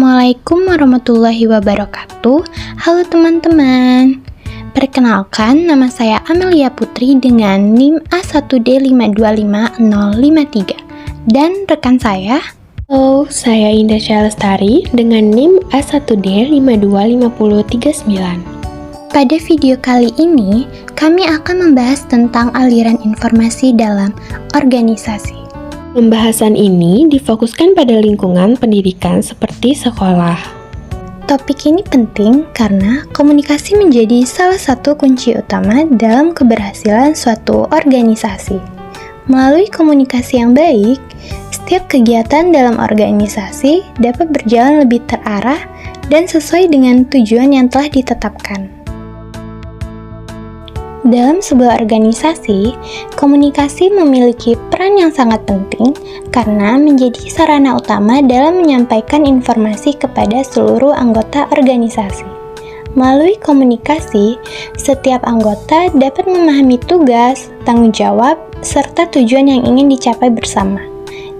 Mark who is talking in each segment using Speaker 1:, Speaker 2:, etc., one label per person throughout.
Speaker 1: Assalamualaikum warahmatullahi wabarakatuh. Halo teman-teman. Perkenalkan, nama saya Amelia Putri dengan NIM A1D525053 dan rekan saya.
Speaker 2: Halo, saya Indah Syalestari dengan NIM A1D525039.
Speaker 1: Pada video kali ini, kami akan membahas tentang aliran informasi dalam organisasi.
Speaker 2: Pembahasan ini difokuskan pada lingkungan pendidikan seperti sekolah.
Speaker 1: Topik ini penting karena komunikasi menjadi salah satu kunci utama dalam keberhasilan suatu organisasi. Melalui komunikasi yang baik, setiap kegiatan dalam organisasi dapat berjalan lebih terarah dan sesuai dengan tujuan yang telah ditetapkan. Dalam sebuah organisasi, komunikasi memiliki peran yang sangat penting karena menjadi sarana utama dalam menyampaikan informasi kepada seluruh anggota organisasi. Melalui komunikasi, setiap anggota dapat memahami tugas, tanggung jawab, serta tujuan yang ingin dicapai bersama.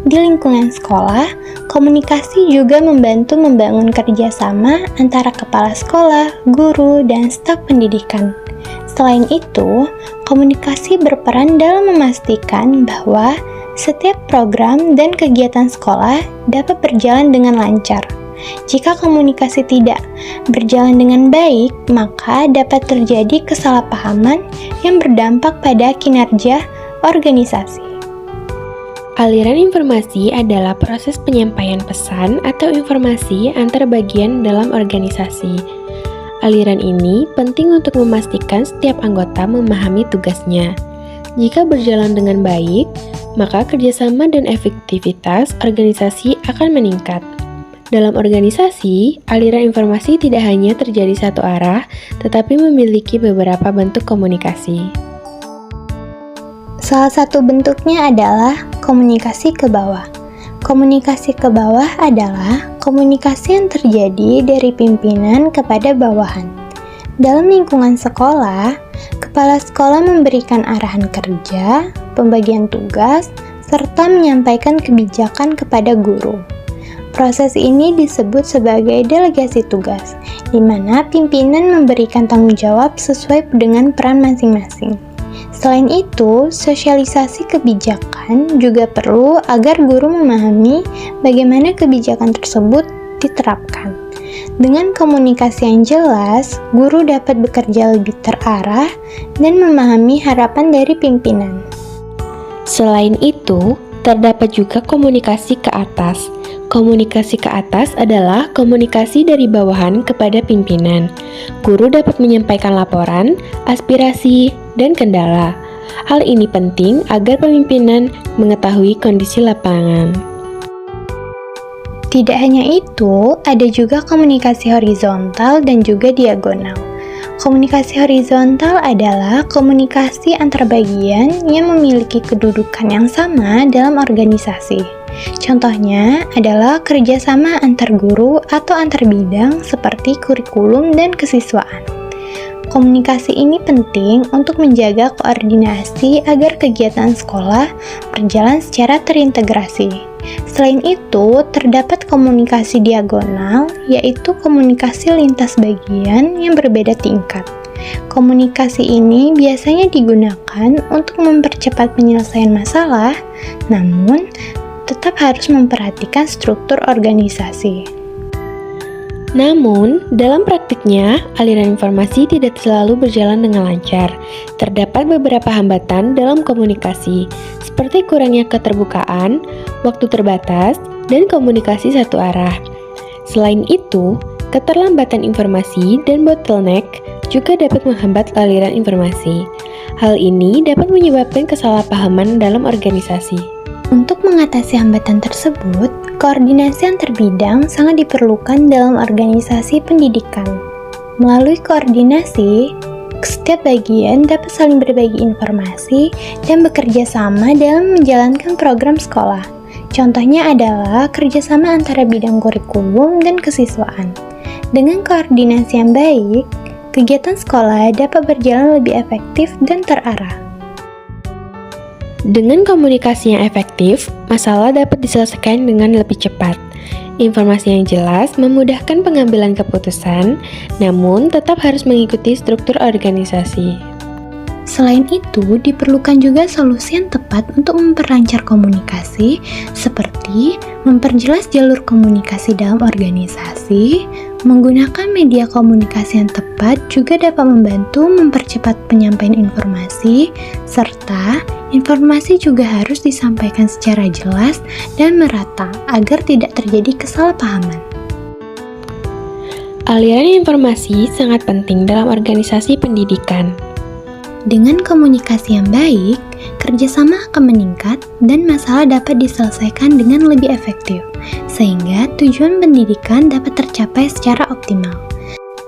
Speaker 1: Di lingkungan sekolah, komunikasi juga membantu membangun kerjasama antara kepala sekolah, guru, dan staf pendidikan. Selain itu, komunikasi berperan dalam memastikan bahwa setiap program dan kegiatan sekolah dapat berjalan dengan lancar. Jika komunikasi tidak berjalan dengan baik, maka dapat terjadi kesalahpahaman yang berdampak pada kinerja organisasi.
Speaker 2: Aliran informasi adalah proses penyampaian pesan atau informasi antar bagian dalam organisasi. Aliran ini penting untuk memastikan setiap anggota memahami tugasnya. Jika berjalan dengan baik, maka kerjasama dan efektivitas organisasi akan meningkat. Dalam organisasi, aliran informasi tidak hanya terjadi satu arah, tetapi memiliki beberapa bentuk komunikasi.
Speaker 1: Salah satu bentuknya adalah komunikasi ke bawah. Komunikasi ke bawah adalah komunikasi yang terjadi dari pimpinan kepada bawahan. Dalam lingkungan sekolah, kepala sekolah memberikan arahan kerja, pembagian tugas, serta menyampaikan kebijakan kepada guru. Proses ini disebut sebagai delegasi tugas, di mana pimpinan memberikan tanggung jawab sesuai dengan peran masing-masing. Selain itu, sosialisasi kebijakan juga perlu agar guru memahami bagaimana kebijakan tersebut diterapkan. Dengan komunikasi yang jelas, guru dapat bekerja lebih terarah dan memahami harapan dari pimpinan.
Speaker 2: Selain itu, terdapat juga komunikasi ke atas. Komunikasi ke atas adalah komunikasi dari bawahan kepada pimpinan. Guru dapat menyampaikan laporan, aspirasi, dan kendala. Hal ini penting agar pemimpinan mengetahui kondisi lapangan.
Speaker 1: Tidak hanya itu, ada juga komunikasi horizontal dan juga diagonal. Komunikasi horizontal adalah komunikasi antar bagian yang memiliki kedudukan yang sama dalam organisasi. Contohnya adalah kerjasama antar guru atau antar bidang seperti kurikulum dan kesiswaan. Komunikasi ini penting untuk menjaga koordinasi agar kegiatan sekolah berjalan secara terintegrasi. Selain itu, terdapat komunikasi diagonal, yaitu komunikasi lintas bagian yang berbeda tingkat. Komunikasi ini biasanya digunakan untuk mempercepat penyelesaian masalah, namun tetap harus memperhatikan struktur organisasi.
Speaker 2: Namun, dalam praktiknya, aliran informasi tidak selalu berjalan dengan lancar. Terdapat beberapa hambatan dalam komunikasi, seperti kurangnya keterbukaan, waktu terbatas, dan komunikasi satu arah. Selain itu, keterlambatan informasi dan bottleneck juga dapat menghambat aliran informasi. Hal ini dapat menyebabkan kesalahpahaman dalam organisasi.
Speaker 1: Untuk mengatasi hambatan tersebut, koordinasi antar bidang sangat diperlukan dalam organisasi pendidikan. Melalui koordinasi, setiap bagian dapat saling berbagi informasi dan bekerja sama dalam menjalankan program sekolah. Contohnya adalah kerjasama antara bidang kurikulum dan kesiswaan. Dengan koordinasi yang baik, kegiatan sekolah dapat berjalan lebih efektif dan terarah.
Speaker 2: Dengan komunikasi yang efektif, masalah dapat diselesaikan dengan lebih cepat. Informasi yang jelas memudahkan pengambilan keputusan, namun tetap harus mengikuti struktur organisasi.
Speaker 1: Selain itu, diperlukan juga solusi yang tepat untuk memperlancar komunikasi, seperti memperjelas jalur komunikasi dalam organisasi. Menggunakan media komunikasi yang tepat juga dapat membantu mempercepat penyampaian informasi, serta informasi juga harus disampaikan secara jelas dan merata agar tidak terjadi kesalahpahaman.
Speaker 2: Aliran informasi sangat penting dalam organisasi pendidikan.
Speaker 1: Dengan komunikasi yang baik, kerjasama akan meningkat dan masalah dapat diselesaikan dengan lebih efektif, sehingga tujuan pendidikan dapat tercapai secara optimal.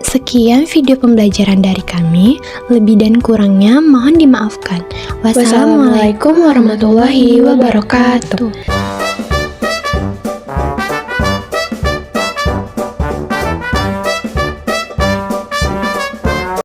Speaker 1: Sekian video pembelajaran dari kami, lebih dan kurangnya mohon dimaafkan.
Speaker 2: Wassalamualaikum warahmatullahi wabarakatuh.